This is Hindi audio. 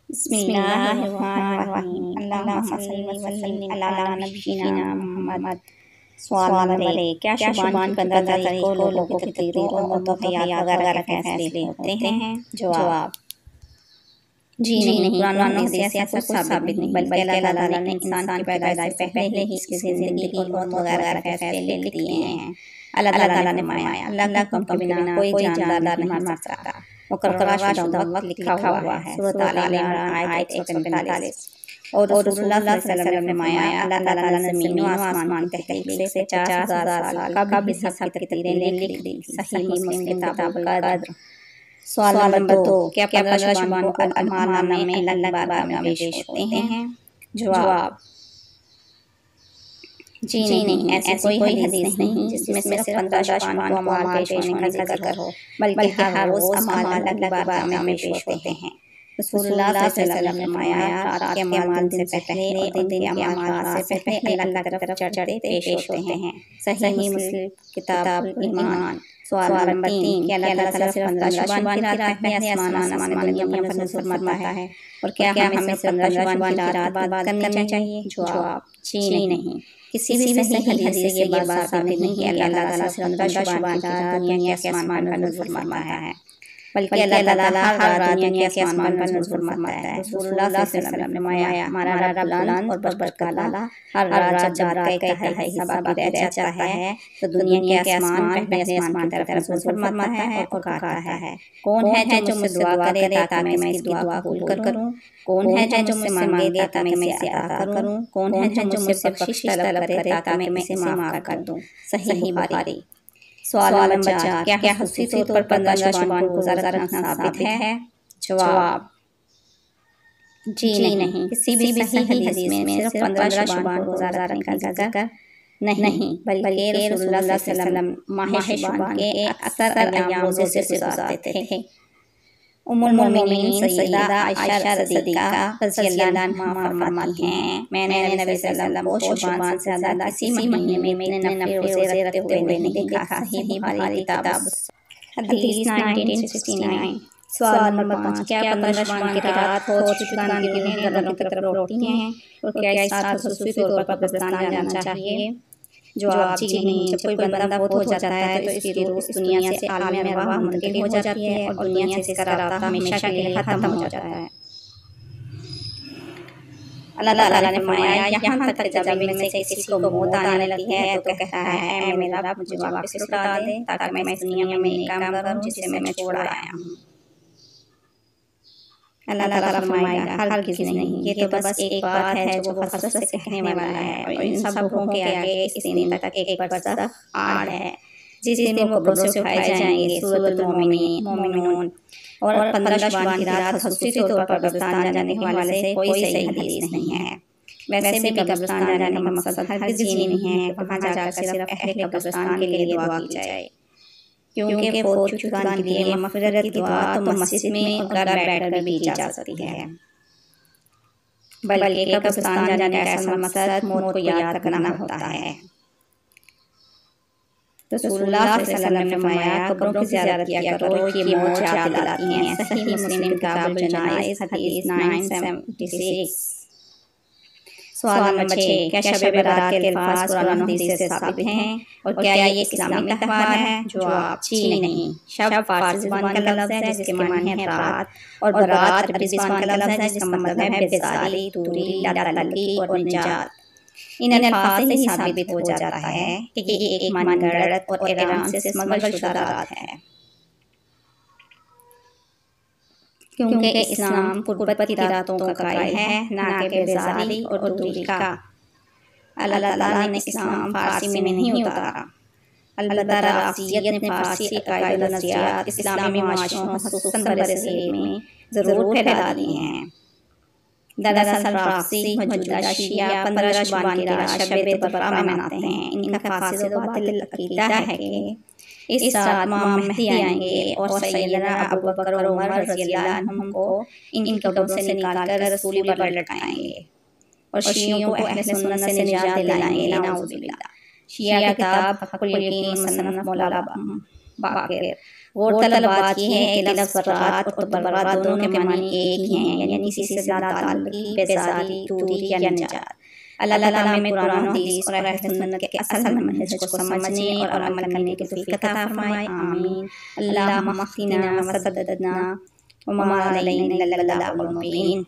बिस्मिल्लाहिर्रहमानिर्रहीम। अल्लाहुम्मा सल्लि व सल्लिम अला नबिय्यिना मुहम्मद। सवाल नंबर 1, क्या शुबान की 15 तारीख को लोगों की तकदीरों और मुतहयात वगैरह के फैसले होते हैं? जवाब जी नहीं। कुरान और हदीस से ऐसा कुछ साबित नहीं, बल्कि अल्लाह ताला ने इंसान की पैदाइश से पहले ही इसकी जिंदगी और मौत वगैरह के फैसले लिख दिए हैं। अल्लाह ताला ने फरमाया, अल्लाह के हुक्म के बिना कोई जानदार नहीं मर सकता। मुकर्रर शुदा वक्त लिखा हुआ है। सूरत आल इमरान आयत 145। और रसूलुल्लाह सल्लल्लाहु अलैहि वसल्लम ने फरमाया, अल्लाह ताला ने ज़मीन और आसमान की तख्लीक से 50,000 साल का भी हिसाब की तकदीरें लिख दी। सही मुस्लिम किताबुल क़द्र। सवाल नंबर 2, क्या 15 शुबान को अल-अमाना में अल्लाह की बारगाह में पेश होते हैं? जवाब जी नहीं। ऐसी कोई हदीस नहीं जिसमें सिर्फ 15 शुबान को अमाल पेश होने का जिक्र हो, बल्कि हर रोज अमाल अल्लाह की बारगाह में पेश होते हैं। रसूलुल्लाह सल्लल्लाहु अलैहि वसल्लम ने फरमाया, रात के अमाल दिन से पहले और दिन के अमाल रात से पहले अल्लाह की तरफ चढ़ते पेश होते हैं। सही मुस्लिम किताब ईमान। सवाल नंबर 3, क्या अल्लाह ताला सिर्फ 15 शुबान की रात पहले आसमान दुनिया पर नज़ुल फरमाता है, और क्या हमें सिर्फ 15 शुबान की रात बात करनी चाहिए? जवाब जी नहीं। किसी भी सही हदीस से ये बात साबित नहीं है कि अल्लाह ताला सिर्फ 15 शुबान की रात दुनिया के आसमान पर नज़ुल फरमाता है, बल्कि अल्लाह ताला हर रात दुनिया के आसमान पर नज़ुल फरमाता है। रसूलुल्लाह सल्लल्लाहु अलैहि वसल्लम ने फरमाया, हमारा रब बुलंद और बरकतवाला हर रात जब रात का एक हिस्सा बाकी रह जाता है तो दुनिया के आसमान पहले आसमान की तरफ नज़ुल फरमाता है और पुकारता है, कौन है जो मुझसे दुआ करे ताकि मैं इसकी दुआ कबूल करूं? कौन है जो मुझसे मांगे ताकि मैं इसे अता करूं? कौन है जो मुझसे बख्शिश तलब करे ताकि मैं इसे माफ कर दूं? सही बुखारी। सवाल नंबर 4, क्या खुशी तौर पर 15 शुबान को रोज़ा रखना साबित है? जवाब जी नहीं। किसी भी सही हदीस में सिर्फ 15 शुबान को रोज़ा रखने का जिक्र नहीं, बल्कि रसूलुल्लाह सल्लल्लाहु अलैहि वसल्लम माह शुबान के अक्सर अय्याम रोज़े से गुजारते थे। उम्मुल मोमिनीन सय्यदा आयशा सिद्दीक़ा रज़ियल्लाहु अन्हा फरमाती हैं, मैंने नबी सल्लल्लाहु अलैहि वसल्लम को शुबान से ज़्यादा किसी महीने में इतने नफली रोज़े रखते हुए नहीं देखा। सही बुखारी किताब हदीस 1969। सवाल नंबर 5, क्या 15 शुबान की रात फौज शुक्रान की रूहें घरों की तरफ लौटती हैं, और क्या इस रात खुसूसी तौर पर कब्रिस्तान जाना चाहिए? जवाब जी नहीं। जब कोई बंदा फौत हो जाता है तो इसकी रूह इस दुनिया से आलम अरवाह मुंतकिल हो जाती है और दुनिया से इसका राब्ता हमेशा के लिए खत्म हो जाता है। अल्लाह ताला ने फरमाया, यहाँ तक कि जब इनमें से किसी को मौत आने लगती है तो कहता है, ऐ मेरा रब मुझे वापस लौटा दे ताकि मैं इस दुनिया में नेक काम करूं जिसे मैं छोड़ आया हूँ। अल्लाह ताला फरमाएगा, हरगिज़ नहीं, ये तो बस एक बात है जो वो हसरत से कहने वाला है, और इन सब रूहों के आगे इस दिन तक एक बरज़ख आड़ है जिस दिन वो कब्रों से उठाए जाएंगे। सूरतुल मोमिनून। और 15 शुबान की रात खुसूसी तौर पर कब्रिस्तान जाने के हवाले से कोई सही हदीस नहीं है। वैसे भी कब्रिस्तान जाने का मकसद हरगिज़ ये नहीं है वहाँ जाकर सिर्फ अहले कब्रिस्तान के लिए दुआ की जाए, क्योंकि फौत शुक्रान के लिए मग़फ़िरत की दुआ तो मस्जिद में और घर बैठकर भी की जा सकती है, बल्कि कब्रिस्तान जाने का असल मकसद मौत को याद करना होता है। रसूलुल्लाह सल्लल्लाहु अलैहि वसल्लम ने फरमाया, कब्रों की ज़ियारत किया करो, ये मौत याद दिलाती हैं। सही मुस्लिम किताबुल जनाइज़ हदीस 976। सवाल नंबर 6, क्या शब बारात के अल्फाज कुरान और हदीस से साबित हैं, और क्या ये इस्लामी त्योहार है? जवाब जी नहीं। शब फारसी ज़ुबान का लफ्ज़ है जिसके मानी है रात, और बारात अरबी ज़ुबान का लफ्ज़ है जिसका मतलब है बेज़ारी, दूरी, लातल्लुकी और निजात। इन अल्फाज से ही साबित हो जाता है कि ये एक मनगढ़ंत और ईरान से स्मगल शुदा रात है, क्योंकि इस्लाम कुर्बत की रातों का कायल है, ना कि बेज़ारी और दूरी का। अल्लाह ताला ने इस्लाम फारसी में नहीं उतारा, अलबत्ता राफ़िज़ियत ने फारसी अक़ाइद और नज़रियात इस्लामी माशरों ख़ुसूसन बरसग़ीर में ज़रूर फैला दिए हैं। दरअसल राफ़िज़ी मौजूदा शिया 15 शुबान की रात शब बरअ मनाते हैं। इनका फासिद व बातिल अक़ीदा है कि इस रात इमाम महदी आएंगे और सैयदना अबू बकर और उमर रज़ियल्लाहु अन्हुम को इनकी कब्रों से निकालकर रसूली पर लटकाएंगे और शियों को अहले सुन्नत से निजात दिलाएंगे। नाउज़ुबिल्लाह। शिया किताब हक़्क़ुल यक़ीन मुसन्नफ़ मौला बाकिर। गौरतलब बात यह है कि लफ्ज़ बरात और तबर्रा दोनों के मानी एक ही हैं, यानी किसी से ताल्लुकी, बेज़ारी, दूरी या निजात। अल्लाह ताला हमें कुरान और हदीस और अहले सुन्नत के असल मंहज को समझने और अमल करने की तौफीक अता फरमाए। आमीन। अल्लाहुम्मा अहदिना व सद्दिदना व मा अलैना इल्लल बलागुल मुबीन।